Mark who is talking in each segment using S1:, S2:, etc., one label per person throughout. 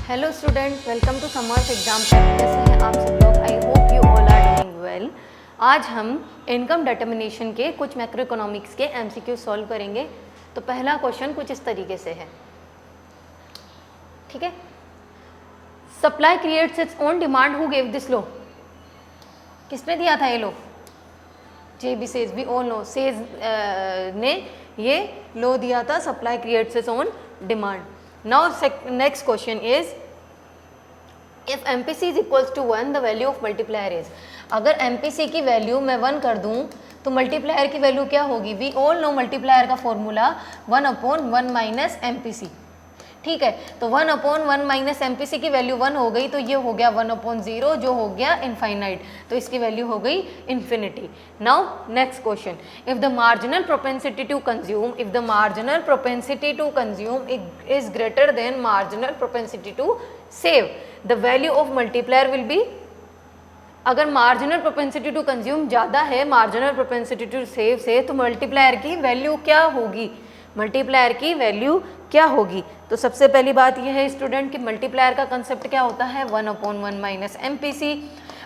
S1: Hello student, welcome to summers exam prep. कैसे हैं आप सब लोग? I hope you all are doing well. आज हम इनकम डिटर्मिनेशन के कुछ मैक्रो इकोनॉमिक्स के एमसीक्यू सॉल्व करेंगे। तो पहला क्वेश्चन कुछ इस तरीके से है, ठीक है। Supply creates its own demand, who gave this law? किसने दिया था ये law? JB Say, we all know, Say ने ये लॉ दिया था, supply creates its own demand. Now next question is, if MPC is equals to 1, the value of multiplier is। अगर MPC की वैल्यू मैं 1 कर दूं तो मल्टीप्लायर की वैल्यू क्या होगी? वी ऑल नो मल्टीप्लायर का फॉर्मूला 1/1 माइनस MPC, ठीक है। तो 1/1 माइनस MPC की वैल्यू 1 हो गई, तो ये हो गया 1/0 जो हो गया इनफाइनाइट, तो इसकी वैल्यू हो गई infinity. Now next question, if the marginal propensity to consume, if the marginal propensity to consume is greater than marginal propensity to save, the value of multiplier will be. अगर marginal propensity to consume ज़्यादा है marginal propensity to save से, तो multiplier की value क्या होगी? Multiplier की value क्या होगी? तो सबसे पहली बात यह है स्टूडेंट कि मल्टीप्लायर का कंसेप्ट क्या होता है? 1/1 माइनस MPC।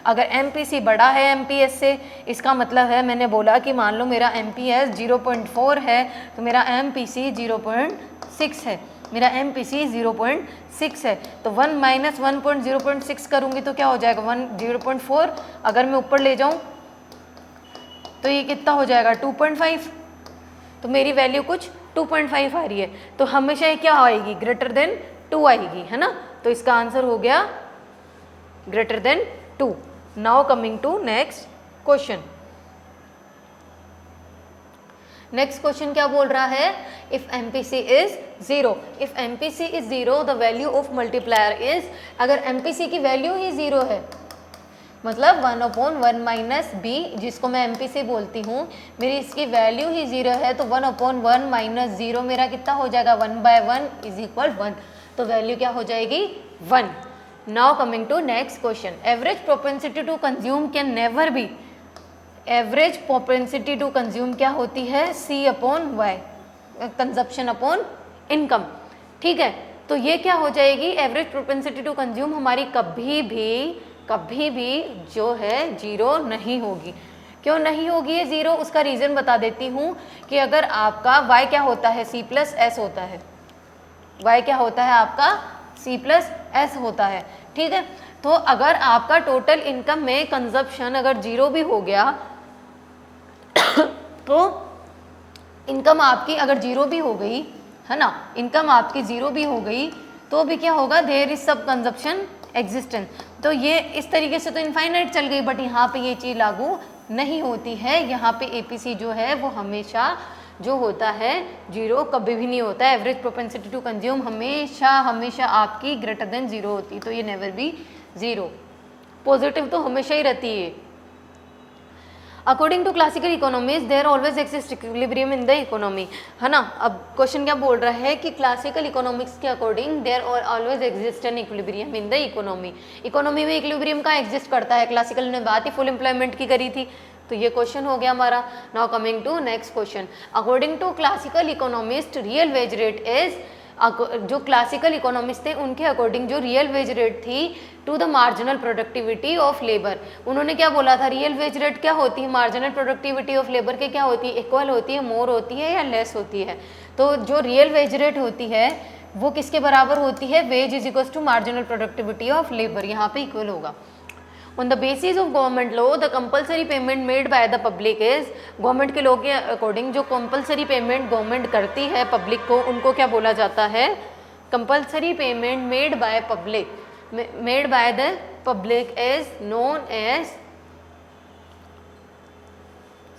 S1: अगर MPC बड़ा है MPS से, इसका मतलब है, मैंने बोला कि मान लो मेरा MPS 0.4 है तो मेरा MPC 0.6 है, मेरा MPC 0.6 है, तो 1 माइनस 1.0.6 करूँगी तो क्या हो जाएगा? 0.4। अगर मैं ऊपर ले जाऊँ तो ये कितना हो जाएगा? 2.5। तो मेरी वैल्यू कुछ 2.5 आ रही है, तो हमेशा ये क्या आएगी? ग्रेटर देन 2 आएगी, है ना। तो इसका आंसर हो गया greater than 2। Now coming to next question. Next question क्या बोल रहा है? If MPC is 0, if MPC is 0 the value of multiplier is. अगर MPC की वैल्यू ही 0 है, मतलब 1/1 माइनस B, जिसको मैं MPC बोलती हूँ, मेरी इसकी वैल्यू ही 0 है, तो 1/1 माइनस 0 मेरा कितना हो जाएगा? 1/1 इज इक्वल 1, तो वैल्यू क्या हो जाएगी? 1। Now coming to next question, average propensity to consume can never be. Average propensity to consume क्या होती है? C/Y, कंजप्शन अपॉन इनकम, ठीक है। तो ये क्या हो जाएगी? एवरेज प्रोपेंसिटी टू कंज्यूम हमारी कभी भी जो है 0 नहीं होगी। क्यों नहीं होगी ये 0? उसका रीज़न बता देती हूँ कि अगर आपका y क्या होता है? C+S होता है। y क्या होता है आपका? C+S होता है, ठीक है। तो अगर आपका टोटल इनकम में कंजप्शन अगर 0 भी हो गया तो इनकम आपकी अगर 0 भी हो गई, है ना, इनकम आपकी 0 भी हो गई तो भी क्या होगा? देयर इज सब कंजप्शन एग्जिस्टेंस। तो ये इस तरीके से तो इनफाइनाइट चल गई, बट यहाँ पे ये चीज़ लागू नहीं होती है। यहाँ पे APC जो है वो हमेशा जो होता है 0 कभी भी नहीं होता है। एवरेज प्रोपेंसिटी टू कंज्यूम हमेशा आपकी ग्रेटर देन 0 होती है, तो ये नेवर बी 0। पॉजिटिव तो हमेशा ही रहती है। According to classical economies there always exist equilibrium in the economy, है ना। अब क्वेश्चन क्या बोल रहा है कि क्लासिकल इकोनॉमिक्स के according there always exist an equilibrium in the economy. Economy में इक्विलिब्रियम का एग्जिस्ट करता है। क्लासिकल ने बात ही फुल एम्प्लॉयमेंट की करी थी, तो ये क्वेश्चन हो गया हमारा। Now coming to next question, according to classical economist real wage rate is. जो क्लासिकल इकोनॉमिस्ट थे उनके अकॉर्डिंग जो रियल वेज रेट थी to the marginal productivity of labour, उन्होंने क्या बोला था? रियल वेज रेट क्या होती है? मार्जिनल प्रोडक्टिविटी ऑफ लेबर के क्या होती है? इक्वल होती है, मोर होती है या लेस होती है? तो जो रियल वेज रेट होती है वो किसके बराबर होती है? Wage is equal to marginal productivity of labour, यहाँ पे इक्वल होगा। On the basis of government law, the compulsory payment made by the public is। Government के लॉ के अकॉर्डिंग जो कंपलसरी पेमेंट गवर्नमेंट करती है पब्लिक को, उनको क्या बोला जाता है? Compulsory payment made by public, made by the public is known as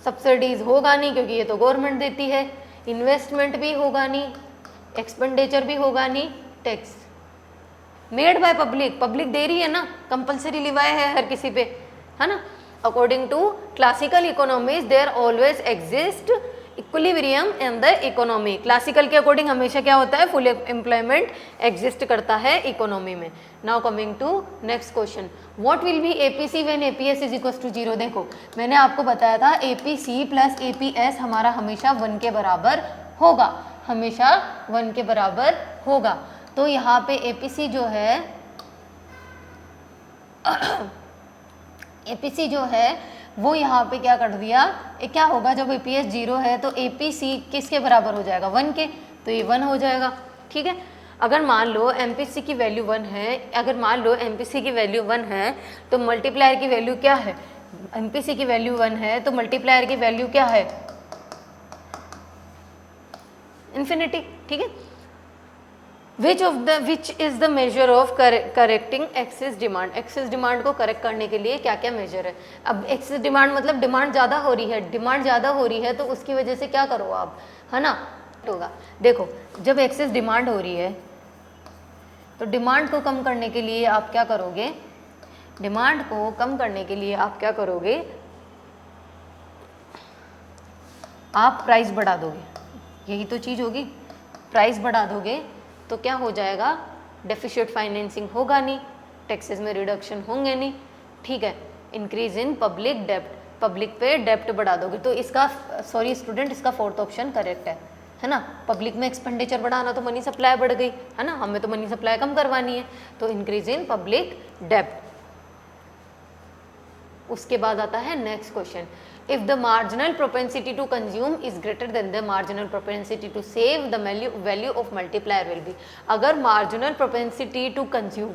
S1: subsidies. होगा नहीं क्योंकि ये तो गवर्नमेंट देती है, इन्वेस्टमेंट भी होगा नहीं, एक्सपेंडिचर भी होगा नहीं, tax. Made by public, public दे रही है ना, कंपलसरी लिवाए है हर किसी पे, है ना। According to classical economies there always exist equilibrium in the economy. Classical के अकॉर्डिंग हमेशा क्या होता है? फुल एम्प्लॉयमेंट एग्जिस्ट करता है इकोनॉमी में। Now coming to next question, what will be APC when APS is equal to 0। देखो मैंने आपको बताया था APC प्लस APS हमारा हमेशा 1 के बराबर होगा, हमेशा 1 के बराबर होगा। तो यहाँ पे एपीसी जो है एपीसी जो है वो यहाँ पे क्या कर दिया, क्या होगा जब एपीएस 0 है तो एपीसी किसके बराबर हो जाएगा, 1 के, तो ये 1 हो जाएगा। ठीक है, अगर मान लो एमपीसी की वैल्यू 1 है, अगर मान लो एमपीसी की वैल्यू 1 है तो मल्टीप्लायर की वैल्यू क्या है, एमपीसी की वैल्यू 1 है तो मल्टीप्लायर की वैल्यू क्या है, इन्फिनिटी। ठीक है, which is the measure of correcting excess demand, excess demand को करेक्ट करने के लिए क्या क्या मेजर है। अब एक्सेस डिमांड मतलब डिमांड ज़्यादा हो रही है, डिमांड ज़्यादा हो रही है तो उसकी वजह से क्या करो आप, है ना, होगा। देखो जब एक्सेस डिमांड हो रही है तो डिमांड को कम करने के लिए आप क्या करोगे, डिमांड को कम करने के लिए आप क्या करोगे, आप प्राइस बढ़ा दोगे, यही तो चीज़ होगी, प्राइस बढ़ा दोगे तो क्या हो जाएगा, डेफिसिट फाइनेंसिंग होगा नहीं, टैक्सेस में रिडक्शन होंगे नहीं। ठीक है, इंक्रीज इन पब्लिक डेप्ट, पब्लिक पे डेप्ट बढ़ा दोगे, तो इसका सॉरी स्टूडेंट इसका फोर्थ ऑप्शन करेक्ट है ना। पब्लिक में एक्सपेंडिचर बढ़ाना तो मनी सप्लाई बढ़ गई, है ना, हमें तो मनी सप्लाई कम करवानी है, तो इंक्रीज इन पब्लिक डेप्ट। उसके बाद आता है next question, if the marginal propensity to consume is greater than the marginal propensity to save the value of multiplier will be. अगर marginal propensity to consume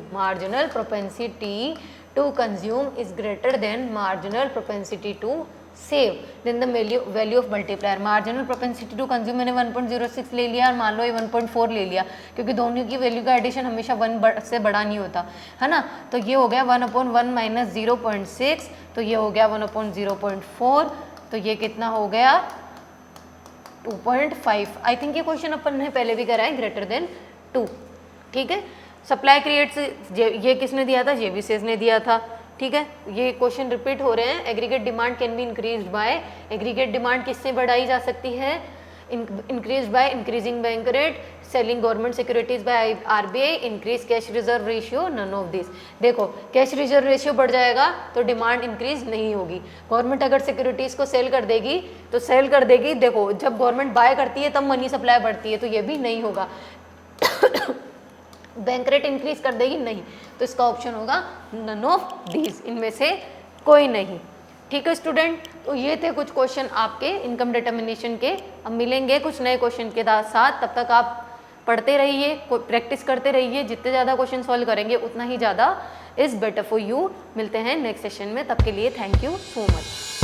S1: is greater than marginal propensity to save then the value of multiplier. Marginal propensity to consume मैंने 1.06 ले लिया और मान लो ये 1.4 ले लिया, क्योंकि दोनों की वैल्यू का एडिशन हमेशा 1 से बड़ा नहीं होता, है ना। तो ये हो गया 1/1 माइनस 0.6, तो ये हो गया 1/0.4, तो ये कितना हो गया 2.5। आई थिंक ये क्वेश्चन अपन ने पहले भी करा है, ग्रेटर देन 2। ठीक है, सप्लाई क्रिएट्स, ये किसने दिया था, जेबीसीएस ने दिया था। ठीक है, ये क्वेश्चन रिपीट हो रहे हैं। Aggregate demand can be increase by, aggregate demand किससे बढ़ाई जा सकती है, increase by increasing bank rate, selling government securities by RBI, increase cash reserve ratio, none of this. देखो कैश रिजर्व रेशियो बढ़ जाएगा तो डिमांड इंक्रीज नहीं होगी। गवर्नमेंट अगर सिक्योरिटीज को सेल कर देगी तो सेल कर देगी, देखो जब गवर्नमेंट बाय करती है तब मनी सप्लाई बढ़ती है, तो ये भी नहीं होगा। बैंक रेट इंक्रीज कर देगी, नहीं, तो इसका ऑप्शन होगा नन ऑफ दीज, इनमें से कोई नहीं। ठीक है स्टूडेंट, तो ये थे कुछ क्वेश्चन आपके इनकम डिटर्मिनेशन के। अब मिलेंगे कुछ नए क्वेश्चन के साथ, तब तक आप पढ़ते रहिए, प्रैक्टिस करते रहिए, जितने ज़्यादा क्वेश्चन सॉल्व करेंगे उतना ही ज़्यादा इज़ बेटर फॉर यू। मिलते हैं नेक्स्ट सेशन में, तब के लिए थैंक यू सो मच।